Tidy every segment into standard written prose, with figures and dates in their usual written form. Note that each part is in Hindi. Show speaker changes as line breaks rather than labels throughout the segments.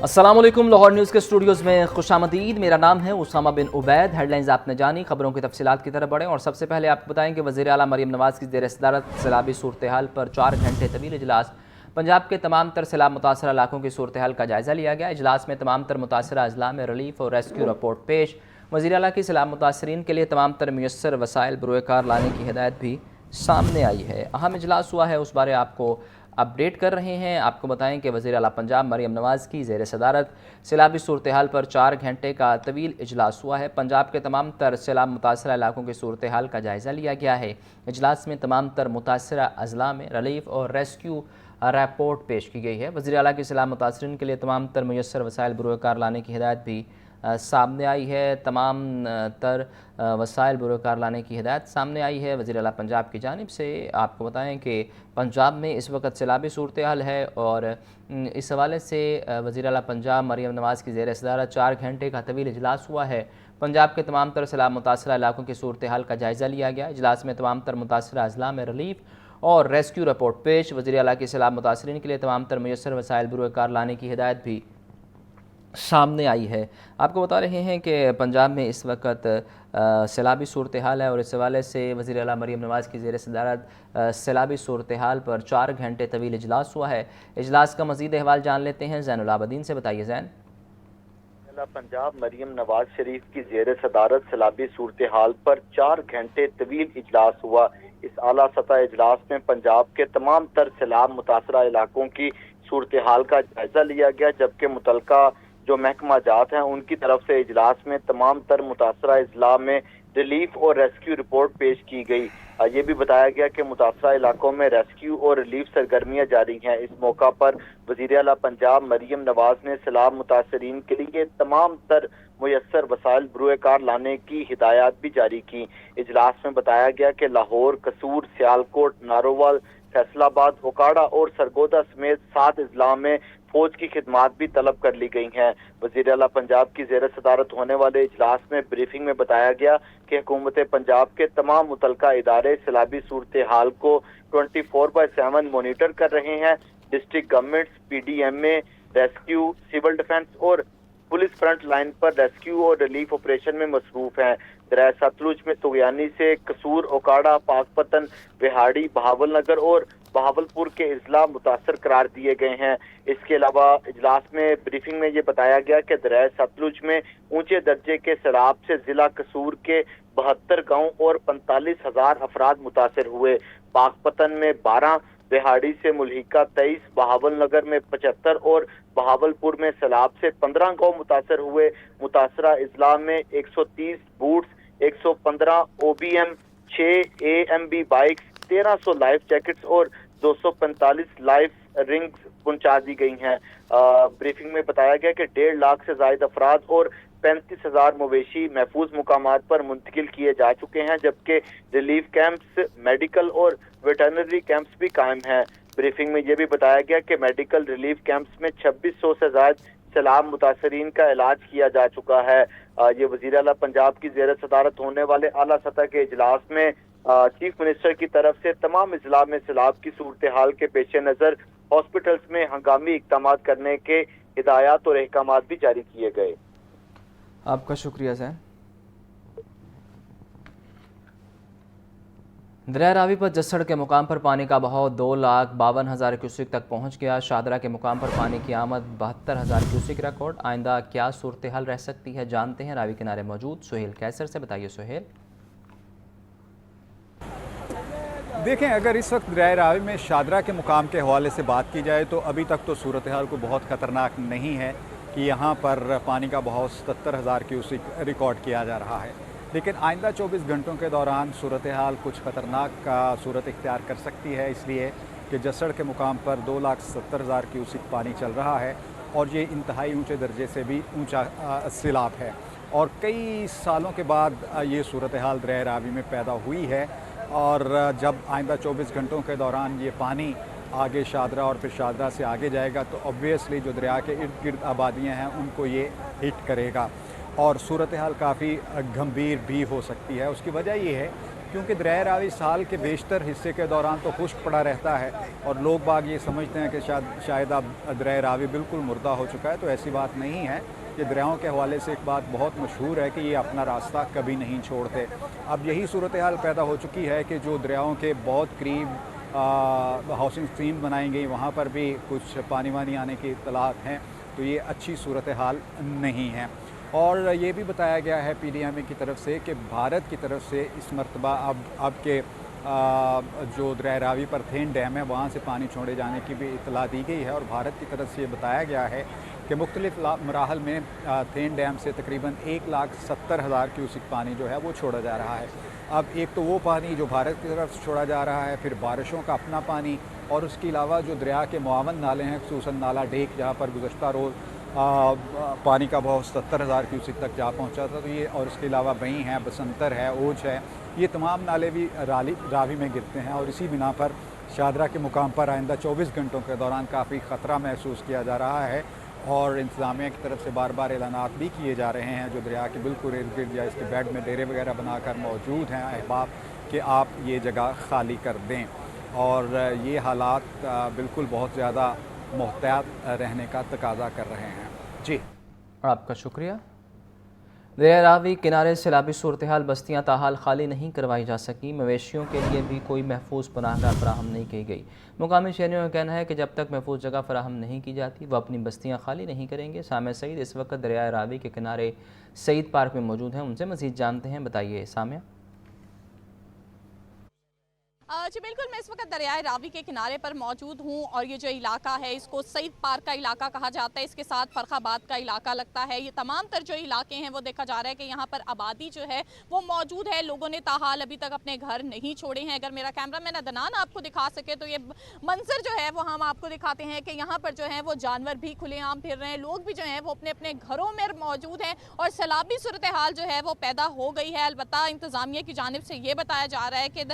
अस्सलामुअलैकुम। लाहौर न्यूज़ के स्टूडियोज़ में खुशामदीद। मेरा नाम है उसामा बिन उबैद। हेडलाइंस आपने जानी, खबरों की तफसीलात की तरफ बढ़ें और सबसे पहले आपको बताएं कि वज़ीर आला मरीम नवाज़ की ज़ेर सदारत सैलाबी सूरत हाल पर 4 घंटे तवील इजलास। पंजाब के तमाम तर सैलाब मुतासरा इलाकों की सूरत हाल का जायज़ा लिया गया। इजलास में तमाम तर मुतासरा अजला में रिलीफ और रेस्क्यू रिपोर्ट पेश। वज़ीर आला की सैलाब मुतासरीन के लिए तमाम तर मुयस्सर वसाइल बरूएकार लाने की हिदायत भी सामने आई है। अहम इजलास हुआ है, उस बारे आपको अपडेट कर रहे हैं। आपको बताएं कि वज़ीर आला पंजाब मरीम नवाज़ की ज़ेर सदारत सैलाबी सूरत हाल पर 4 घंटे का तवील इजलास हुआ है। पंजाब के तमाम तर सैलाब मुतासरा इलाकों की सूरत हाल का जायज़ा लिया गया है। इजलास में तमाम तर मुतासरा अजला में रिलीफ और रेस्क्यू रिपोर्ट पेश की गई है। वज़ीर आला की सैलाब मुतासरीन के लिए तमाम तर मुयस्सर वसाइल बरूएकार लाने की हिदायत भी सामने आई है। तमाम तर वसाइल बरूएकार लाने की हिदायत सामने आई है वज़ीर आला पंजाब की जानिब से। आपको बताएं कि पंजाब में इस वक्त सैलाबी सूरत हाल है और इस हवाले से वज़ीर आला पंजाब मरीम नवाज़ की ज़ेर सदारत 4 घंटे का तवील इजलास हुआ है। पंजाब के तमाम तर सैलाब मुतासरा इलाकों की सूरत हाल का जायज़ा लिया गया। इजलास में तमाम तर मुतासरा अजला में रिलीफ और रेस्क्यू रिपोर्ट पेश। वज़ीर आला की सैलाब मुतासरीन के लिए तमाम तर मुयस्सर वसाइल बरूएकार लाने की हिदायत भी सामने आई है। आपको बता रहे हैं कि पंजाब में इस वक्त सैलाबी सूरत हाल है और इस हवाले से वज़ीर आला मरीम नवाज़ की ज़ेर सदारत सैलाबी सूरत हाल पर 4 घंटे तवील इजलास हुआ है। इजलास का मज़ीद अहवाल जान लेते हैं ज़ैनुल आबदीन से। बताइए ज़ैन।
पंजाब मरीम नवाज शरीफ की ज़ेर सदारत सैलाबी सूरत हाल पर 4 घंटे तवील इजलास हुआ। इस आला सतह इजलास में पंजाब के तमाम तर सैलाब मुतासरा इलाकों की सूरत हाल का जायजा लिया गया, जबकि मुतलका जो महकमा जात हैं उनकी तरफ से इजलास में तमाम तर मुतासरा अजला में रिलीफ और रेस्क्यू रिपोर्ट पेश की गई। ये भी बताया गया कि मुतासरा इलाकों में रेस्क्यू और रिलीफ सरगर्मियां जारी हैं। इस मौका पर वज़ीर आला पंजाब मरीम नवाज ने सैलाब मुतासरीन के लिए तमाम तर मुयस्सर वसाइल बरूएकार लाने की हिदायत भी जारी की। इजलास में बताया गया कि लाहौर, कसूर, सियालकोट, नारोवाल, फैसलाबाद, ओकाड़ा और सरगोदा समेत 7 अजला में फौज की खिदमात भी तलब कर ली गई हैं। वज़ीर आला पंजाब की ज़ेर सदारत होने वाले इजलास में ब्रीफिंग में बताया गया कि हुकूमत पंजाब के तमाम मुतलका इदारे सैलाबी सूरत हाल को 24/7 मॉनिटर कर रहे हैं। District governments, PDMA, rescue, civil defence और पुलिस फ्रंट लाइन पर रेस्क्यू और रिलीफ ऑपरेशन में मसरूफ हैं। दरिया सतलुज में तुगयानी से कसूर, ओकाड़ा, पाकपतन, बिहाड़ी, बहावलनगर और बहावलपुर के अजला मुतासर करार दिए गए हैं। इसके अलावा इजलास में ब्रीफिंग में ये बताया गया कि दरिया सतलुज में ऊंचे दर्जे के सैलाब से जिला कसूर के 72 गाँव और 45,000 अफराद मुतासर हुए। पाकपतन में 12, बिहाड़ी से मुल्हिका 23, बहावलनगर में 75 और बहावलपुर में सैलाब से 15 गाँव मुतासर हुए। मुतासरा अजला में 130 boots, 115 OBM, 6 AMB bikes, 1300 life jackets और 245 लाइफ रिंग्स पहुंचा दी गई हैं। ब्रीफिंग में बताया गया कि 1.5 लाख से ज्यादा अफराद और 35,000 मवेशी महफूज मुकामात पर मुंतकिल किए जा चुके हैं, जबकि रिलीफ कैंप्स, मेडिकल और वेटरनरी कैंप्स भी कायम हैं। ब्रीफिंग में यह भी बताया गया कि मेडिकल रिलीफ कैंप्स में 2600 से ज्यादा सैलाब मुतासरीन का इलाज किया जा चुका है। ये वज़ीर आला पंजाब की ज़ेर सदारत होने वाले आला सतह के इजलास में चीफ मिनिस्टर की तरफ से तमाम अजला में सैलाब की सूरत हाल के पेश नज़र हॉस्पिटल्स में हंगामी इक़दाम करने के हिदायत और अहकाम भी जारी किए गए।
आपका शुक्रिया सर। दरिया रावी पर जस्सड़ के मुकाम पर पानी का बहाव 2,52,000 क्यूसिक तक पहुंच गया। शादरा के मुकाम पर पानी की आमद 72,000 क्यूसिक रिकॉर्ड। आइंदा क्या सूरत हाल रह सकती है, जानते हैं रावी किनारे मौजूद सुहेल कैसर से। बताइए सुहेल।
देखें, अगर इस वक्त दरिया रावी में शादरा के मुकाम के हवाले से बात की जाए तो अभी तक तो सूरत हाल को बहुत ख़तरनाक नहीं है कि यहाँ पर पानी का बहाव 77,000 क्यूसिक रिकॉर्ड किया जा रहा है, लेकिन आइंदा 24 घंटों के दौरान सूरत हाल कुछ ख़तरनाक का सूरत इख्तियार कर सकती है, इसलिए कि जस्सड़ के मुकाम पर 2,70,000 क्यूसिक पानी चल रहा है और ये इंतहाई ऊंचे दर्जे से भी ऊंचा सैलाब है और कई सालों के बाद ये सूरत हाल दरिया रावी में पैदा हुई है। और जब आइंदा 24 घंटों के दौरान ये पानी आगे शादरा और फिर शादरा से आगे जाएगा तो ऑब्वियसली जो दरिया के इर्द गिर्द आबादियाँ हैं उनको ये हिट करेगा और सूरत हाल काफ़ी गंभीर भी हो सकती है। उसकी वजह ये है क्योंकि दरिया रावी साल के बेशतर हिस्से के दौरान तो खुश्क पड़ा रहता है और लोग बाग ये समझते हैं कि शायद अब दरिया रावी बिल्कुल मुर्दा हो चुका है, तो ऐसी बात नहीं है। ये दरियाओं के हवाले से एक बात बहुत मशहूर है कि ये अपना रास्ता कभी नहीं छोड़ते। अब यही सूरत हाल पैदा हो चुकी है कि जो दरियाओं के बहुत करीब हाउसिंग स्ट्रीम बनाई गई, वहाँ पर भी कुछ पानी वानी आने की इत्तलात हैं, तो ये अच्छी सूरत हाल नहीं है। और ये भी बताया गया है PDMA की तरफ से कि भारत की तरफ से इस मरतबा अब के जो दरिया रावी पर थेन डैम है वहाँ से पानी छोड़े जाने की भी इतला दी गई है। और भारत की तरफ से ये बताया गया है कि मुख्तलिफ मराहल में थेन डैम से तकरीबन 1,70,000 क्यूसिक पानी जो है वो छोड़ा जा रहा है। अब एक तो वो पानी जो भारत की तरफ से छोड़ा जा रहा है, फिर बारिशों का अपना पानी, और उसके अलावा जो दरिया के मुआवन नाले हैं, खुसूसन नाला डेक जहाँ पर गुज़श्ता रोज़ पानी का बहाव 70,000 क्यूसिक तक जा पहुँचा था, तो ये, और इसके अलावा बई है, बसंतर है, ओज है, ये तमाम नाले भी रावी में गिरते हैं। और इसी बिना पर शादरा के मुकाम पर आइंदा 24 घंटों के दौरान काफ़ी ख़तरा महसूस किया जा रहा है और इंतज़ामिया की तरफ से बार बार ऐलानात भी किए जा रहे हैं जो दरिया के बिल्कुल इर्द गिर्द या इसके बेड में डेरे वगैरह बनाकर मौजूद हैं अहबाब कि आप ये जगह खाली कर दें। और ये हालात बिल्कुल बहुत ज़्यादा मुहतात रहने का तकाजा कर रहे हैं। जी,
आपका शुक्रिया। दरिया रावी किनारे सैलाबी सूरत हाल, बस्तियाँ ताहाल खाली नहीं करवाई जा सकी, मवेशियों के लिए भी कोई महफूज पनाहगाह फराहम नहीं की गई। मुकामी शहरियों का कहना है कि जब तक महफूज जगह फराहम नहीं की जाती वह अपनी बस्तियाँ खाली नहीं करेंगे। सामिया सईद इस वक्त दरिया रावी के किनारे सईद पार्क में मौजूद हैं, उनसे मज़ीद जानते हैं। बताइए सामिया।
जी बिल्कुल, मैं इस वक्त दरियाए रावी के किनारे पर मौजूद हूँ और ये जो इलाका है इसको सईद पार्क का इलाका कहा जाता है। इसके साथ फरखाबाद का इलाका लगता है। ये तमाम तर जो इलाके हैं वो देखा जा रहा है कि यहाँ पर आबादी जो है वो मौजूद है। लोगों ने ताहाल अभी तक अपने घर नहीं छोड़े हैं। अगर मेरा कैमरा मैन अदनान आपको दिखा सके तो ये मंजर जो है वो हम आपको दिखाते हैं कि यहाँ पर जो है वो जानवर भी खुलेआम फिर रहे हैं, लोग भी जो हैं वो अपने अपने घरों में मौजूद हैं और सैलाबी सूरत हाल जो है वो पैदा हो गई है। अलबत्ता इंतज़ामिया की जानिब से ये बताया जा रहा है कि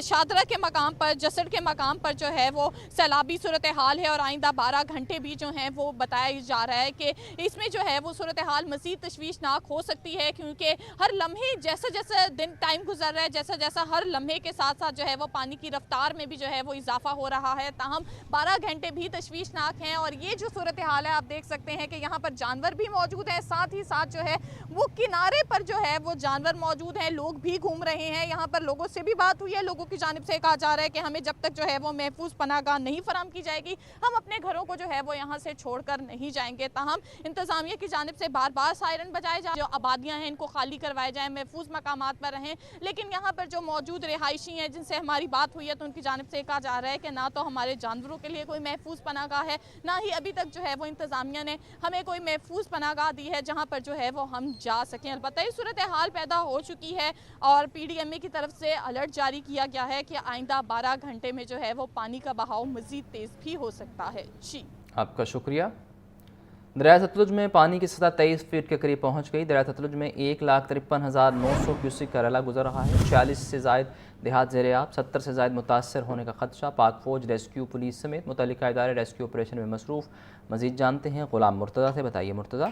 शादरा के मकाम पर, जसड़ के मकाम पर जो है वो सैलाबी सूरत हाल है और आइंदा 12 घंटे भी जो हैं वो बताया जा रहा है कि इसमें जो है वो सूरत हाल मज़ीद तशवीशनाक हो सकती है, क्योंकि हर लम्हे जैसे जैसे दिन टाइम गुजर रहा है, जैसा जैसा हर लम्हे के साथ साथ जो है वो पानी की रफ्तार में भी जो है वो इजाफा हो रहा है। ताहम 12 घंटे भी तशवीशनाक हैं और ये जो सूरत हाल है आप देख सकते हैं कि यहाँ पर जानवर भी मौजूद हैं, साथ ही साथ जो है वो किनारे पर जो है वो जानवर मौजूद हैं, लोग भी घूम रहे हैं। यहाँ पर लोगों से भी बात हुई है, लोगों की जानिब से कहा जा रहा है कि हमें जब तक जो है वो महफूज पनाहगाह नहीं फराम की जाएगी हम अपने घरों को जो है वो यहाँ से छोड़कर नहीं जाएंगे। ताहम इंतजामिया की जानिब से बार बार सायरन बजाए जाए, जो आबादियाँ हैं इनको खाली करवाए जाए, महफूज मकामात पर रहें। लेकिन यहाँ पर जो मौजूद रिहायशी हैं जिनसे हमारी बात हुई है तो उनकी जानिब से कहा जा रहा है कि ना तो हमारे जानवरों के लिए कोई महफूज पनाहगाह है, ना ही अभी तक जो है वो इंतजामिया ने हमें कोई महफूज पनाहगाह दी है जहाँ पर जो है वो हम जा सकें। अलबत्ता ये सूरत हाल पैदा हो चुकी है और PDMA की तरफ से अलर्ट जारी किया गया है कि आइंदा 12 घंटे में जो है वो पानी का बहाव मजीद तेज भी हो सकता है। जी, आपका
शुक्रिया। दरिया सतलुज में पानी की सतह 23 फीट के करीब पहुंच गई। दरिया सतलुज में 1,53,900 क्यूसिक का रला गुजर रहा है। 46 से ज़ायद देहात ज़ेर-ए-आब, 70 से ज़ायद मुतासर होने का खदशा। पाक फ़ौज, रेस्क्यू पुलिस समेत मुतल्लिका इदारे रेस्क्यू ऑपरेशन में मसरूफ़। मज़ीद जानते हैं ग़ुलाम मुर्तज़ा से। बताइए मुर्तज़ा।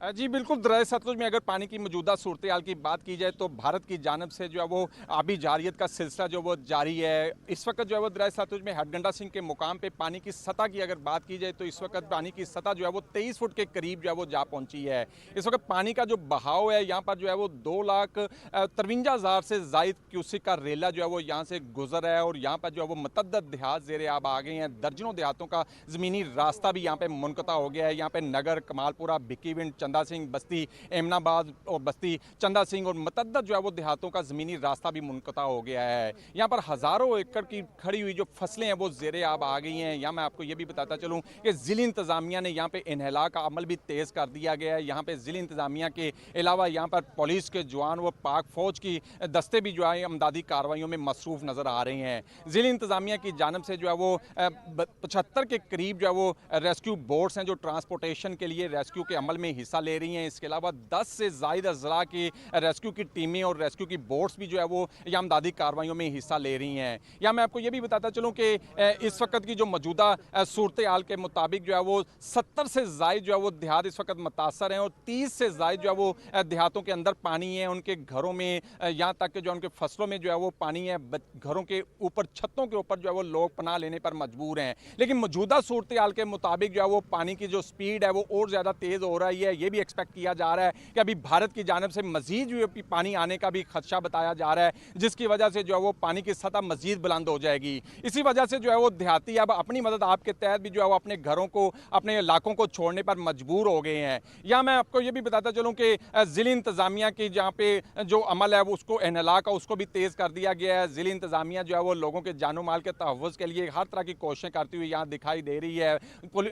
जी बिल्कुल, दरिया सतलुज में अगर पानी की मौजूदा सूरत हाल की बात की जाए तो भारत की जानब से जो है वो आबी जारियत का सिलसिला जो वो जारी है। इस वक्त जो है वो दरिया सतलुज में हरगंडा सिंह के मुकाम पे पानी की सतह की अगर बात की जाए तो इस वक्त पानी की सतह जो है वो 23 फुट के करीब जो है वो जा पहुंची है। इस वक्त पानी का जो बहाव है यहाँ पर जो है वो 2,53,000 से ज़ायद क्यूसिक का रेला जो है वो यहाँ से गुजर है और यहाँ पर जो है वो मतअद्दद देहात ज़ेर-ए-आब आ गए हैं। दर्जनों देहातों का ज़मीनी रास्ता भी यहाँ पे मुनक़ता हो गया है। यहाँ पे नगर, कमालपुरा, भिक्कीविंड, चंदा सिंह बस्ती, एमनाबाद और बस्ती चंदा सिंह और मतअद्दद जो है वो देहातों का ज़मीनी रास्ता भी मुनक़ता हो गया है। यहाँ पर हज़ारों एकड़ की खड़ी हुई जो फसलें हैं वो ज़ेर-ए-आब आ गई हैं। यहाँ मैं आपको ये भी बताता चलूँ कि ज़िली इंतज़ामिया ने यहाँ पे इन्हला का अमल भी तेज़ कर दिया गया है। यहाँ पे ज़िली इंतज़ामिया के अलावा यहाँ पर पुलिस के जवान व पाक फ़ौज की दस्ते भी जो है अमदादी कार्रवाइयों में मसरूफ़ नज़र आ रहे हैं। ज़िली इंतज़ामिया की जानब से जो है वो 75 के करीब जो है वो रेस्क्यू बोट्स हैं जो ट्रांसपोर्टेशन के लिए रेस्क्यू के अमल में हिस्सा ले रही हैं। इसके अलावा 10 से ज़ायद अज़ला की रेस्क्यू की टीमें और रेस्क्यू की बोट्स भी जो है वो यहाँ इमदादी कार्रवाइयों में हिस्सा ले रही हैं। या मैं आपको ये भी बताता चलूँ कि इस वक्त की जो मौजूदा सूरत हाल के मुताबिक जो है वो 70 से ज़ायद जो है वो देहात इस वक्त मुतासर हैं और 30 से ज़ायद जो है वो देहातों के अंदर पानी है, उनके घरों में, यहाँ तक कि जो उनके फसलों में जो है वो पानी है। घरों के ऊपर, छतों के ऊपर जो है वो लोग पनाह लेने पर मजबूर हैं। लेकिन मौजूदा सूरत हाल के मुताबिक जो है वो पानी की जो स्पीड है वो और ज़्यादा तेज़ हो रही है। ये भी एक्सपेक्ट किया जा रहा है कि अभी भारत की जानिब से मज़ीद जो है पानी आने का भी खदशा बताया जा रहा है, जिसकी वजह से जो है वो पानी की सतह मज़ीद बुलंद हो जाएगी। इसी वजह से जो है वो देहाती अब अपनी मदद आपके तहत भी जो है वो अपने घरों को, अपने इलाकों को छोड़ने पर मजबूर हो गए हैं। या मैं आपको ये भी बताता चलूँ कि ज़िली इंतज़ामिया की जहाँ पे जो अमल है वो उसको एहनला का उसको भी तेज़ कर दिया गया है। ज़िली इंतज़ामिया जो है वो लोगों के जानो माल के तहफ़्फ़ुज़ के लिए हर तरह की कोशिशें करती हुई यहाँ दिखाई दे रही है।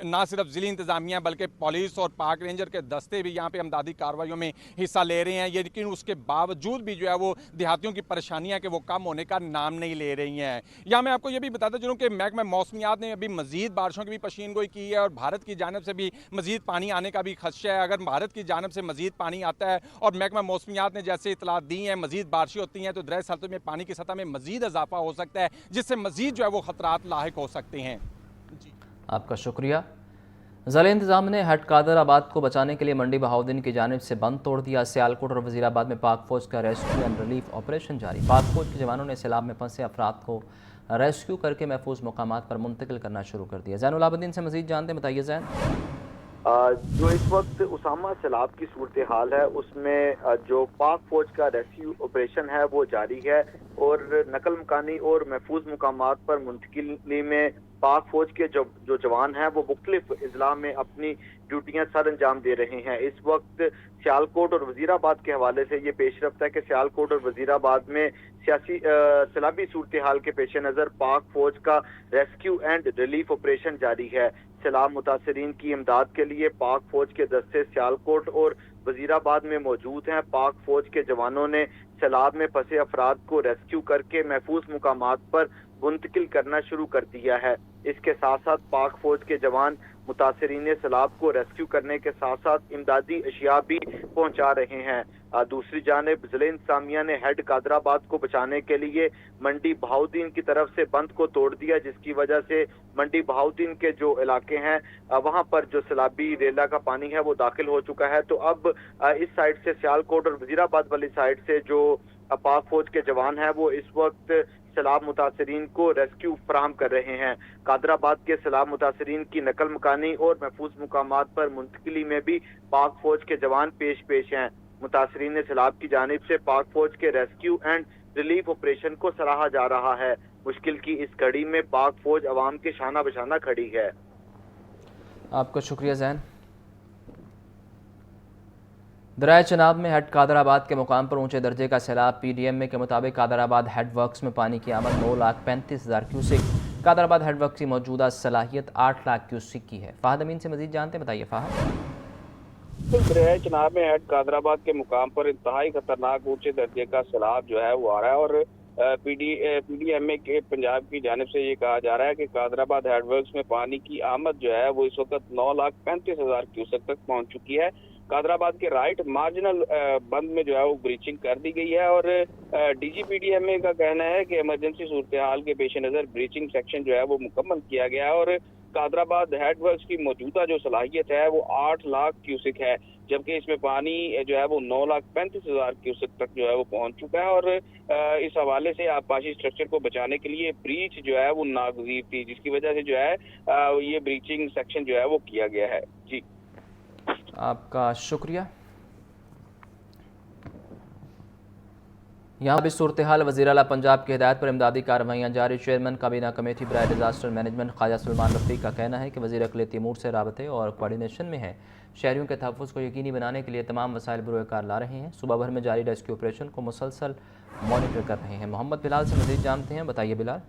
ना सिर्फ ज़िली इंतज़ामिया बल्कि पुलिस और पाक रेंजर के दस्ते भी यहाँ पे इमदादी कार्रवाइयों में हिस्सा ले रहे हैं। लेकिन उसके बावजूद भी जो है वो देहातियों की परेशानियाँ कि वो कम होने का नाम नहीं ले रही हैं। या मैं आपको ये भी बताता चलूँ कि महकमा मौसमियात ने अभी मज़ीद बारिशों की भी पेशीनगोई की है और भारत की जानिब से भी मज़ीद पानी आने का भी खदशा है। अगर भारत की जानिब से मज़ीद पानी आता है और महकमा मौसमियात ने जैसे इतलात दी हैं, मज़ीद बारिशें होती हैं तो दरिया सतह में पानी की सतह में मज़ीद इजाफा हो सकता है, जिससे मज़ीद जो है वो ख़तरात लाहिक हो सकते हैं। जी,
आपका शुक्रिया। ज़िला इंतज़ाम ने हेड कादराबाद को बचाने के लिए मंडी बहाउद्दीन की जानिब से बंद तोड़ दिया। सियालकोट और वज़ीराबाद में पाक फ़ौज का रेस्क्यू एंड रिलीफ ऑपरेशन जारी। पाक फ़ौज के जवानों ने सैलाब में फंसे अफराद को रेस्क्यू करके महफूज मकामात पर मुंतकिल करना शुरू कर दिया। ज़ैनुल आबिदीन से मज़ीद जानते हैं, बताइए ज़ैन।
जो इस वक्त उसामा सैलाब की सूरत हाल है उसमें जो पाक फौज का रेस्क्यू ऑपरेशन है वो जारी है और नकल मकानी और महफूज मुकामात पर मुंतकिली में पाक फौज के जो जवान हैं वो मुख्तलिफ अजला में अपनी ड्यूटियां सर अंजाम दे रहे हैं। इस वक्त सियालकोट और वज़ीराबाद के हवाले से ये पेशरफ्त है कि सियालकोट और वज़ीराबाद में सियासी सैलाबी सूरत हाल के पेश नज़र पाक फौज का रेस्क्यू एंड रिलीफ ऑपरेशन जारी है। सैलाब मुतासरीन की इमदाद के लिए पाक फौज के दस्ते सियालकोट और वज़ीराबाद में मौजूद हैं। पाक फौज के जवानों ने सैलाब में फंसे अफराद को रेस्क्यू करके महफूज मुकामात पर मुंतकिल करना शुरू कर दिया है। इसके साथ साथ पाक फौज के जवान मुतासरीन सैलाब को रेस्क्यू करने के साथ साथ इमदादी अशिया भी पहुंचा रहे हैं। दूसरी जानिब ज़िला इंतज़ामिया ने हेड कादराबाद को बचाने के लिए मंडी बहाउद्दीन की तरफ से बंद को तोड़ दिया, जिसकी वजह से मंडी बहाउद्दीन के जो इलाके हैं वहां पर जो सैलाबी रेला का पानी है वो दाखिल हो चुका है। तो अब इस साइड से सियालकोट और वज़ीराबाद वाली साइड से जो पाक फौज के जवान हैं वो इस वक्त सैलाब मुतासरीन को रेस्क्यू फराहम कर रहे हैं। कादराबाद के सैलाब मुतासरीन की नकल मकानी और महफूज मुकामात पर मुंतकिली में भी पाक फौज के जवान पेश हैं। मुतासरीन सैलाब की जानिब से पाक फौज के रेस्क्यू एंड रिलीफ ऑपरेशन को सराहा जा रहा है। मुश्किल की इस घड़ी में पाक फौज अवाम के शाना बशाना खड़ी है।
आपका शुक्रिया ज़ैन। दरिया चनाब में हेड कादराबाद के मुकाम पर ऊंचे दर्जे का सैलाब। PDMA के मुताबिक कादराबाद हेड वर्क्स में पानी की आमद 9,35,000 क्यूसिक। कादराबाद हेड वर्क्स की मौजूदा सलाहियत 8 लाख क्यूसिक की है। फाहद अमीन से मजीद जानते हैं, बताइए फाहद।
दरिया चनाब में हेड कादराबाद के मुकाम पर इंतहाई खतरनाक ऊंचे दर्जे का सैलाब जो है वो आ रहा है और PDMA के पंजाब की जानिब से ये कहा जा रहा है कि कादराबाद हेडवर्क्स में पानी की आमद जो है वो इस वक्त 9,35,000 क्यूसेक तक पहुंच चुकी है। कादराबाद के राइट मार्जिनल बंद में जो है वो ब्रीचिंग कर दी गई है और DG PDMA का कहना है कि इमरजेंसी सूरत हाल के पेश नज़र ब्रीचिंग सेक्शन जो है वो मुकम्मल किया गया है और कादराबाद हेडवर्क्स की मौजूदा जो सलाहियत है वो 8 लाख क्यूसिक है, जबकि इसमें पानी जो है वो 9,35,000 क्यूसिक तक जो है वो पहुंच चुका है और इस हवाले से आबपाशी स्ट्रक्चर को बचाने के लिए ब्रीच जो है वो नागजीर थी, जिसकी वजह से जो है ये ब्रीचिंग सेक्शन जो है वो किया गया है। जी,
आपका शुक्रिया। यहाँ भी सूरत हाल वज़ीर आला पंजाब की हिदायत पर इमदादी कार्रवाइयाँ जारी। चेयरमैन काबीना कमेटी बराए डिज़ास्टर मैनेजमेंट ख्वाजा सलमान रफ़ीक का कहना है कि वज़ीर अक़लियती अमूर से राबते और कोऑर्डिनेशन में है। शहरियों के तहफ़्फ़ुज़ को यकीनी बनाने के लिए तमाम वसाइल बरोकार ला रहे हैं। सुबह भर में जारी रेस्क्यू ऑपरेशन को मुसलसल मॉनिटर कर रहे हैं। मोहम्मद बिलाल से मज़ीद जानते हैं, बताइए बिलाल।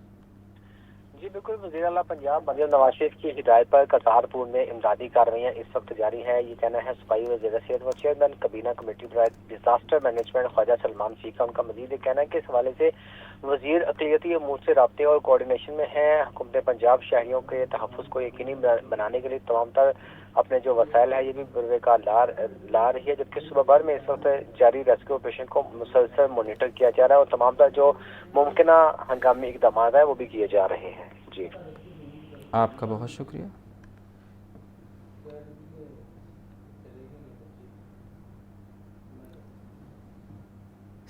जी बिल्कुल, वज़ीर आला पंजाब मरियम नवाज शरीफ की हिदायत पर करतारपुर में इमदादी कार्रवाइयाँ इस वक्त जारी है। ये कहना है सूबाई वज़ीर सेहत व चेयरमैन कबीना कमेटी बराए डिजास्टर मैनेजमेंट ख्वाजा सलमान रफ़ीक का। उनका मजीद कहना है कि इस हवाले से वजीर अक़लियती अमूर से राब्ते और कोऑर्डिनेशन में है। हुकूमत पंजाब शहरियों के तहफ़्फ़ुज़ को यकीनी बनाने के लिए तमाम तर अपने जो वसाइल है ये भी बरकार ला रही है, जबकि सुबह भर में इस वक्त जारी रेस्क्यू ऑपरेशन को मुसलसल मॉनिटर किया जा रहा है और तमाम तर जो मुमकिन हंगामी इक़दाम है वो भी किए जा रहे हैं। जी,
आपका बहुत शुक्रिया।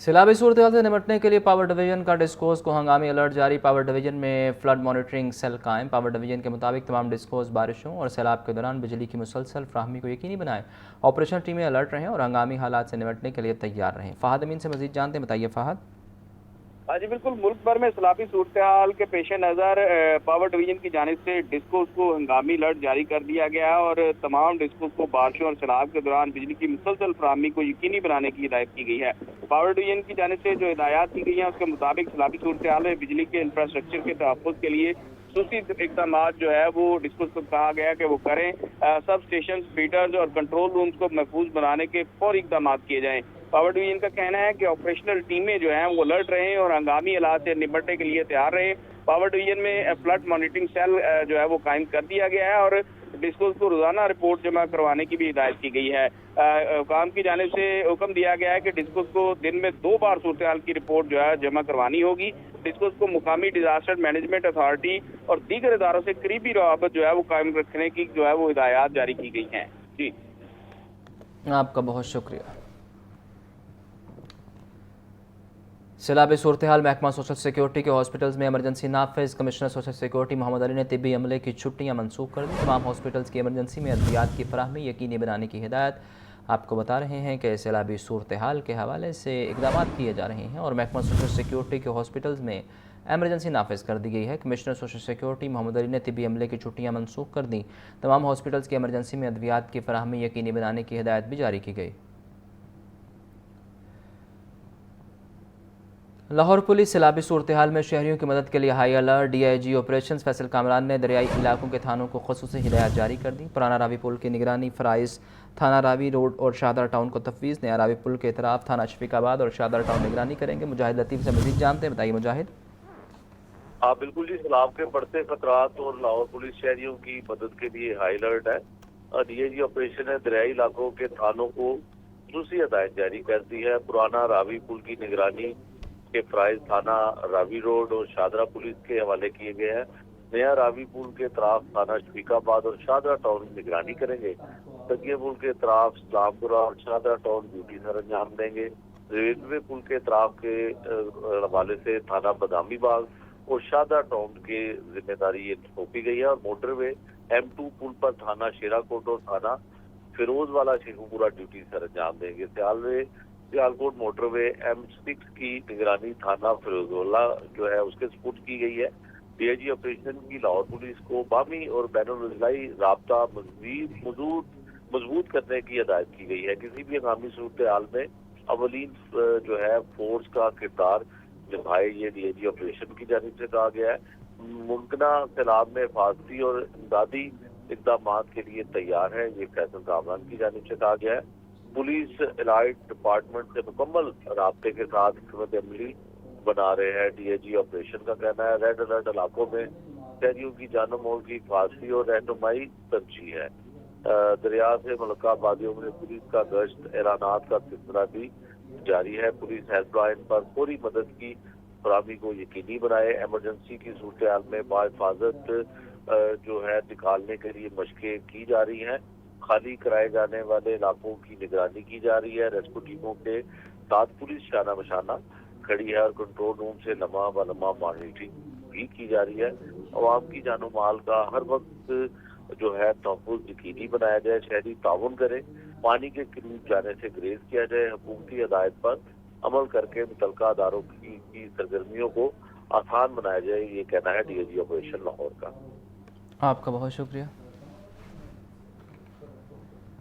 सैलाबी सूरत हाल से निपटने के लिए पावर डिवीजन का डिस्कोस को हंगामी अलर्ट जारी। पावर डिवीजन में फ्लड मॉनिटरिंग सेल कायम। पावर डिवीजन के मुताबिक तमाम डिस्कोस बारिशों और सैलाब के दौरान बिजली की मुसलसल फ्राहमी को यकीनी बनाएं। ऑपरेशन टीमें अलर्ट रहें और हंगामी हालात से निपटने के लिए तैयार रहें। फ़हद अमीन से मजीद जानते हैं, बताइए फ़हद।
हाँ जी बिल्कुल, मुल्क भर में सैलाबी सूरत हाल के पेश नज़र पावर डिवीजन की जानिब से डिस्कोस को हंगामी अलर्ट जारी कर दिया गया है और तमाम डिस्कोस को बारिशों और सैलाब के दौरान बिजली की मुसलसल फराहमी को यकीनी बनाने की हिदायत की गई है। पावर डिवीजन की जानिब से जो हिदायत की गई है उसके मुताबिक सैलाबी सूरत हाल में बिजली के इंफ्रास्ट्रक्चर के तहफ़्फ़ुज़ के लिए खसूसी इक़दाम जो है वो डिस्कोस को कहा गया कि वो करें। सब स्टेशन, फीडर्स और कंट्रोल रूम्स को महफूज बनाने के फौरी इक़दाम किए जाएँ। पावर डिवीजन का कहना है कि ऑपरेशनल टीमें जो हैं वो अलर्ट रहें और हंगामी हालात से निपटने के लिए तैयार रहें। पावर डिवीजन में फ्लड मॉनिटरिंग सेल जो है वो कायम कर दिया गया है और डिस्कोस को रोजाना रिपोर्ट जमा करवाने की भी हिदायत की गई है। हुकाम की जानिब से हुक्म दिया गया है कि डिस्कोस को दिन में 2 बार सूरत हाल की रिपोर्ट जो है जमा करवानी होगी। डिस्कोस को मुकामी डिजास्टर मैनेजमेंट अथॉरिटी और दीगर इदारों से करीबी रवाबत जो है वो कायम रखने की जो है वो हिदायत जारी की गई हैं। जी,
आपका बहुत शुक्रिया। सैलाबी सूरत हाल महकमा सोशल सिक्योरिटी के हॉस्पिटल्स में एमरजेंसी नाफिज। Commissioner social security Mohammad Ali ने तिब्बी अमले की छुट्टियां मनसूख कर दी। तमाम हॉस्पिटल्स की एमरजेंसी में अद्वियात की फराहमी यकीनी बनाने की हिदायत। आपको बता रहे हैं कि सैलाबी सूरत हाल के हवाले से इक़दाम किए जा रहे हैं और महकमा सोशल सिक्योरिटी के हॉस्पिटल्स में एमरजेंसी नाफिज कर दी गई है। Commissioner social security Mohammad Ali ने तिब्बी अमले की छुट्टियाँ मनसूख कर दी। तमाम हॉस्पिटल्स की एमरजेंसी में अद्वियात की फराहमी यकीनी बनाने की हिदायत भी जारी की गई। लाहौर पुलिस सैलाबी सूरत हाल में शहरियों की मदद के लिए high alert. DIG operation Faisal Kamran ने दरियाई इलाकों के थानों को ख़ुसूसी हिदायत जारी कर दी। पुराना रावी पुल की निगरानी फ़राइज़ थाना रावी रोड और शादर टाउन को तफवीज़। नया रावी पुल के इतराफ़ थाना शफीकाबाद और शादर टाउन निगरानी करेंगे। मुजाहिद लतीफ़ से मज़ीद जानते हैं, बताइए मुजाहिद।
हाँ बिल्कुल जी, सैलाब के बढ़ते खतरात और लाहौर पुलिस शहरियों की मदद के लिए हाई अलर्ट है। DIG ऑपरेशन ने दरियाई इलाकों के थानों को खसूसी हिदायत जारी कर दी है। पुराना रावी पुल की निगरानी के फ़राइज़ थाना रावी रोड और शादरा पुलिस के हवाले किए गए हैं। नया रावी पुल के तरफ थाना शफीकाबाद और शादरा टाउन निगरानी करेंगे। तकिया पुल के तरफ इस्लामपुरा और शादरा टाउन ड्यूटी सर अंजाम देंगे। रेलवे पुल के तरफ के हवाले से थाना बदामी बाग और शादरा टाउन की जिम्मेदारी ये सौंपी गई है और मोटरवे M2 पुल पर थाना शेराकोट और थाना फिरोज वाला शेखुपुरा ड्यूटी सर अंजाम देंगे। सियालकोट मोटरवे M6 की निगरानी थाना फिरोजवाला जो है उसके सपुर्द की गई है। DIG ऑपरेशन की लाहौर पुलिस को बामी और बैनुल-अज़लाई राब्ता मजबूत करने की हिदायत की गई है। किसी भी हंगामी सूरत हाल में अवलीन जो है फोर्स का किरदार निभाए, ये DIG ऑपरेशन की जानिब से कहा गया है। मुमकिना सैलाब में हिफाजती और इमदादी इक़दाम के लिए तैयार है, ये फैसल कामरान की जानिब से कहा गया है। पुलिस एलाइड डिपार्टमेंट से मुकम्मल राब्ते के साथ हिकमत अमली बना रहे हैं। DIG ऑपरेशन का कहना है रेड अलर्ट इलाकों में शहरियों की जानो माल की हिफाजती और रहनुमाई तरजीह है। दरिया से मुल्का वादियों में पुलिस का गश्त ऐलानात का सिलसिला भी जारी है। पुलिस हेल्पलाइन पर पूरी मदद की फराहमी को यकीनी बनाए। एमरजेंसी की सूरत हाल में बाहिफाजत जो है निकालने के लिए मशकें की जा रही हैं। खाली कराए जाने वाले इलाकों की निगरानी की जा रही है। रेस्क्यू टीमों के साथ पुलिस शाना बशाना खड़ी है और कंट्रोल रूम से लम्हा व लम्हा मॉनिटरिंग भी की जा रही है। अवाम की जानो माल का हर वक्त जो है तहफ़्फ़ुज़ यकीनी बनाया जाए। शहरी ताउन करें, पानी के करीब जाने से गुरेज किया जाए। हुकूमती हदायत पर अमल करके मुतल्लिका अदारों की सरगर्मियों को आसान बनाया जाए, ये कहना है DIG ऑपरेशन लाहौर का।
आपका बहुत शुक्रिया।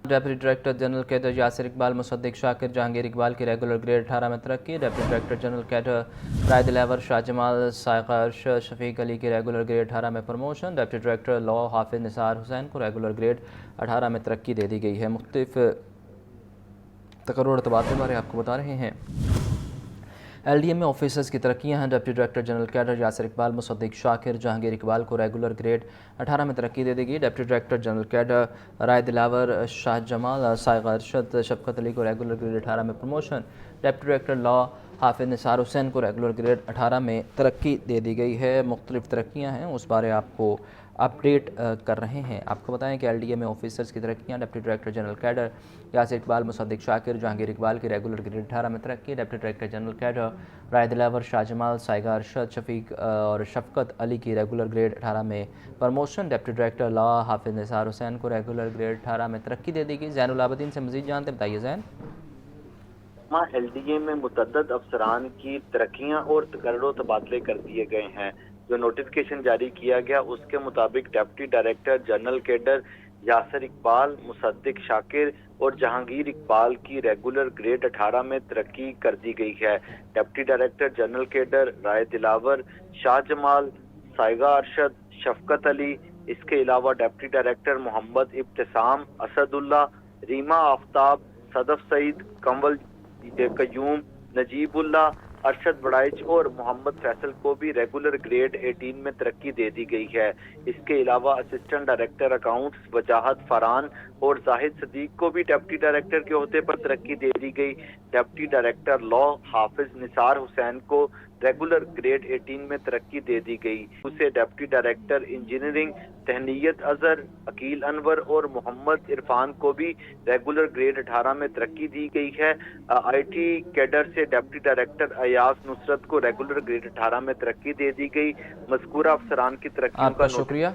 Deputy director general cadre Yasir Iqbal Musaddiq Shakir Jahangir Iqbal की रेगुलर ग्रेड 18 में तरक्की। Deputy director general cadre Rai Dilawar Shah Jamal Saika Arshad Shafiq Ali की रेगुलर ग्रेड 18 में promotion. Deputy director law Hafiz Nisar Hussain को रेगुलर ग्रेड 18 में तरक्की दे दी गई है। मुख्तलिफ तकर्रुर तबादले बारे आपको बता रहे हैं। LDA में ऑफिसर्स की तरक्कियां हैं। Deputy director general cadre Yasir Iqbal, Musaddiq Shakir, Jahangir Iqbal को रेगुलर ग्रेड 18 में तरक्की दे दी गई। Deputy director general cadre Rai Dilawar, Shah Jamal, Saiga Arshad, शफकत अली को रेगुलर ग्रेड 18 में promotion. Deputy director law Hafiz Nisar Hussain को रेगुलर ग्रेड 18 में तरक्की दे दी गई है। मुख्तलिफ तरक्कियाँ हैं, उस बारे आपको अपडेट कर रहे हैं। आपको बताएं कि LDA में ऑफिसर्स की तरक्कियाँ। Deputy director general cadre Yasir Iqbal, Musaddiq Shakir, Jahangir Iqbal की रेगुलर ग्रेड 18 में तरक्की। Deputy director general cadre Rai Dilawar, Shah Jamal, Saiga Arshad, Shafiq और शफकत अली की रेगुलर ग्रेड 18 में promotion. Deputy director law Hafiz Nisar Hussain को रेगुलर ग्रेड 18 में तरक्की दे दी गई। ज़ैनुल आबिदीन से मज़ीद जानते, बताइए ज़ैन।
LDA में मुतअद्दिद अफसरान की तरक्कियां और तकर्रो तबादले कर दिए गए हैं। जो नोटिफिकेशन जारी किया गया उसके मुताबिक deputy director general cadre Yasir Iqbal, Musaddiq Shakir और जहांगीर इकबाल की रेगुलर ग्रेड 18 में तरक्की कर दी गई है। Deputy director general cadre Rai Dilawar, Shah Jamal, Saiga Arshad, शफकत अली, इसके अलावा डिप्टी डायरेक्टर मोहम्मद इब्तिसाम, असदुल्ला, रीमा आफ्ताब, सदफ सईद, कंवल कयूम, नजीबुल्ला, अरशद बड़ाइच और मोहम्मद फैसल को भी रेगुलर ग्रेड 18 में तरक्की दे दी गई है। इसके अलावा असिस्टेंट डायरेक्टर अकाउंट्स वजाहत फरान और जाहिद सदीक को भी डिप्टी डायरेक्टर के ओहदे पर तरक्की दे दी गई। Deputy director law Hafiz Nisar Hussain को रेगुलर ग्रेड 18 में तरक्की दे दी गई। उसे deputy director engineering Tehniyat Azhar, Aqeel Anwar और मोहम्मद इरफान को भी रेगुलर ग्रेड 18 में तरक्की दी गई है। IT कैडर से डिप्टी डायरेक्टर अयास नुसरत को रेगुलर ग्रेड 18 में तरक्की दे दी गई। मज़कूरा अफसरान की तरक्की
आपका शुक्रिया।